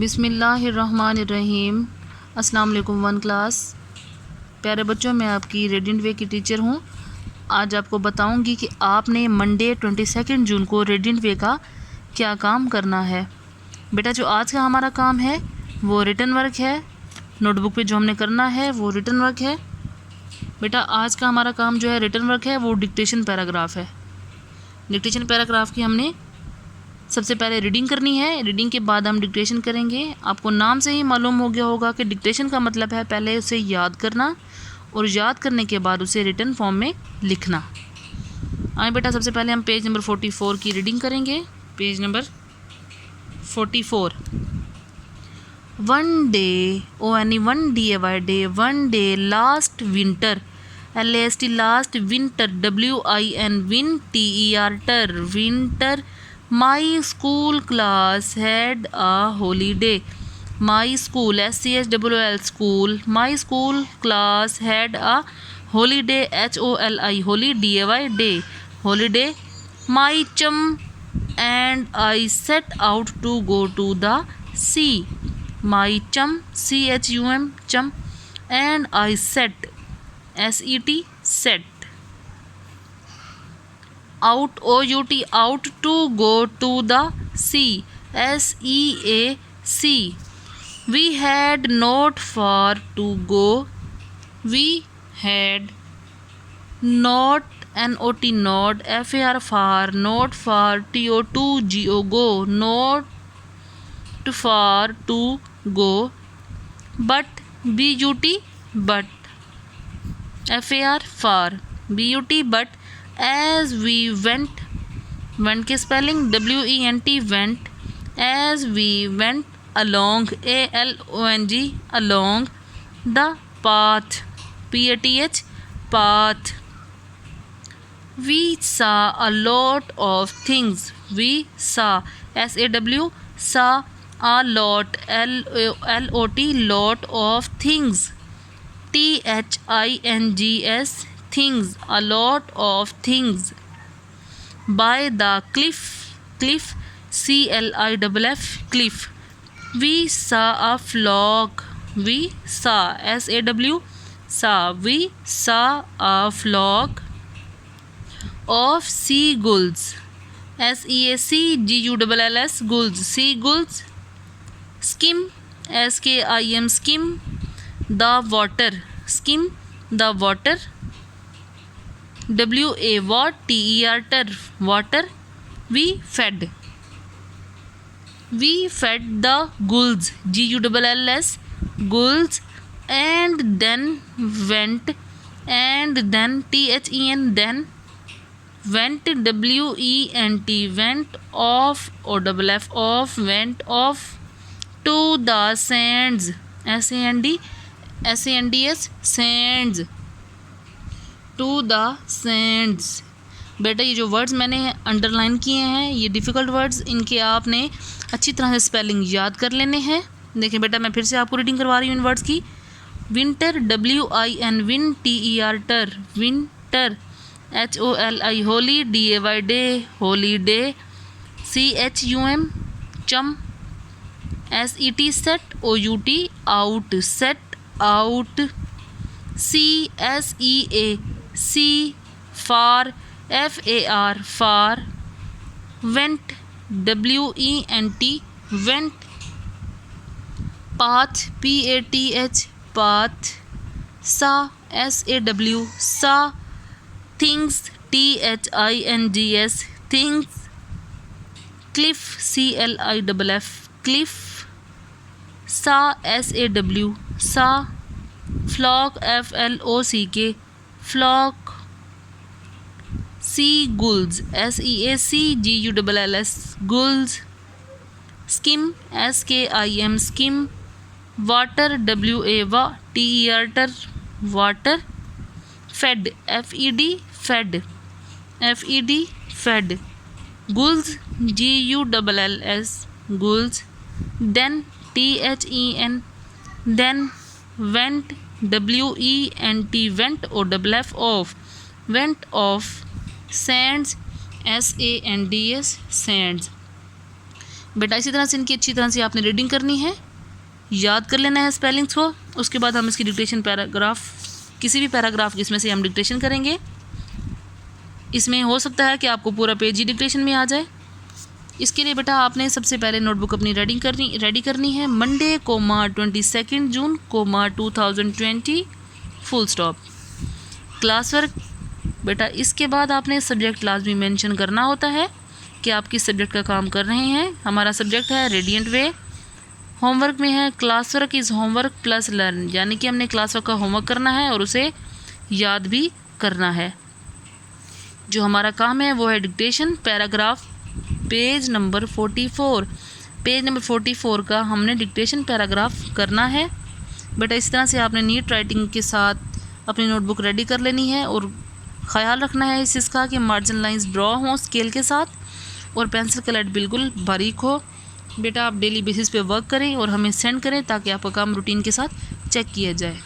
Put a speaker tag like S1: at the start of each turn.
S1: बिस्मिल्लाहिर्रहमानिर्रहीम। अस्सलाम वालेकुम वन क्लास। प्यारे बच्चों, मैं आपकी रेडिएंट वे की टीचर हूँ। आज आपको बताऊँगी कि आपने मंडे 22 जून को रेडिएंट वे का क्या काम करना है। बेटा, जो आज का हमारा काम है वो रिटन वर्क है। नोटबुक पे जो हमने करना है वो रिटन वर्क है। बेटा, आज का हमारा काम जो है रिटन वर्क है, वो डिक्टेशन पैराग्राफ है। डिक्टेशन पैराग्राफ की हमने सबसे पहले रीडिंग करनी है। रीडिंग के बाद हम डिक्टेशन करेंगे। आपको नाम से ही मालूम हो गया होगा कि डिक्टेशन का मतलब है पहले उसे याद करना और याद करने के बाद उसे रिटन फॉर्म में लिखना। आए बेटा, सबसे पहले हम पेज नंबर 44 की रीडिंग करेंगे। Page number 44। One day, ONE day, one day last winter, LAST last winter, WIN winter, my school class had a holiday. My school, SCHOOL, school, my school class had a holiday, HOLI, holy, day, holiday. My chum and I set out to go to the sea. My chum, CHUM, chum, and I set, SET, out, OUT, out, to go to the sea, SEAC. We had not far to go. We had not, NOT, not, FAR, far, not far, TO, GO, go, not far to go, but, BUT, but, FAR, far, BUT, but, as we went के spelling WENT, went, as we went along, ALONG, along the path, PATH, path, we saw a lot of things. We saw, SAW, saw, a lot, LOT, lot of things, THINGS, things, a lot of things. By the cliff, CLIFF, cliff. We saw a flock. We saw, SAW, saw, we saw a flock of seagulls, SEACGULLS, gulls, seagulls. Skim, SKIM, skim the water, skim the water. WATER, water. We fed the gulls, GULLS, gulls, and then went, and then THEN, then went, WENT, went off, OFF, off, went off to the sands, SANDS, sands, to the sands. बेटा, ये जो words मैंने underline किए हैं ये difficult words, इनके आपने अच्छी तरह से स्पेलिंग याद कर लेने हैं। देखिए बेटा, मैं फिर से आपको रीडिंग करवा रही हूँ इन वर्ड्स की। Winter, WIN, win, TER, winter, HOLI, Holi, DAY, day, Holi day, CHUM, चम, SET, set, OUT, out, set, out, CSEA, C, far, FAR, far, went, WENT, went, path, PATH, path, saw, SAW, saw, things, THINGS, things, cliff, CLIFF, cliff, saw, SAW, saw, flock, FLOCK, flock, seagulls, SEACGULLS, gulls, skim, SKIM, skim, water, WATER, water, fed, FED, fed, gulls, GULLS, gulls, then, THEN, then, went, WENT, went, OFF, off, went off, sands, SANDS, sands. बेटा इसी तरह से इनकी अच्छी तरह से आपने reading करनी है, याद कर लेना है स्पेलिंग्स को। उसके बाद हम इसकी डिक्टेशन पैराग्राफ, किसी भी पैराग्राफ की इसमें से हम डिक्टेशन करेंगे। इसमें हो सकता है कि आपको पूरा पेज ही डिक्टेशन में आ जाए। इसके लिए बेटा आपने सबसे पहले नोटबुक अपनी रेडी करनी है। मंडे 22 जून 2020 फुल स्टॉप। क्लास वर्क बेटा इसके बाद आपने सब्जेक्ट लाजमी मेंशन करना होता है कि आप किस सब्जेक्ट का काम कर रहे हैं। हमारा सब्जेक्ट है रेडियंट वे। होमवर्क में है class work is homework plus learn, यानी कि हमने क्लास वर्क का होमवर्क करना है और उसे याद भी करना है। जो हमारा काम है वो है dictation paragraph page number 44। Page number 44 का हमने डिक्टेशन पैराग्राफ करना है। बेटा इस तरह से आपने नीट राइटिंग के साथ अपनी नोटबुक रेडी कर लेनी है और ख़याल रखना है इसका कि मार्जिन लाइंस ड्रॉ हों स्केल के साथ और पेंसिल कलर बिल्कुल बारीक हो। बेटा आप डेली बेसिस पे वर्क करें और हमें सेंड करें ताकि आपका काम रूटीन के साथ चेक किया जाए।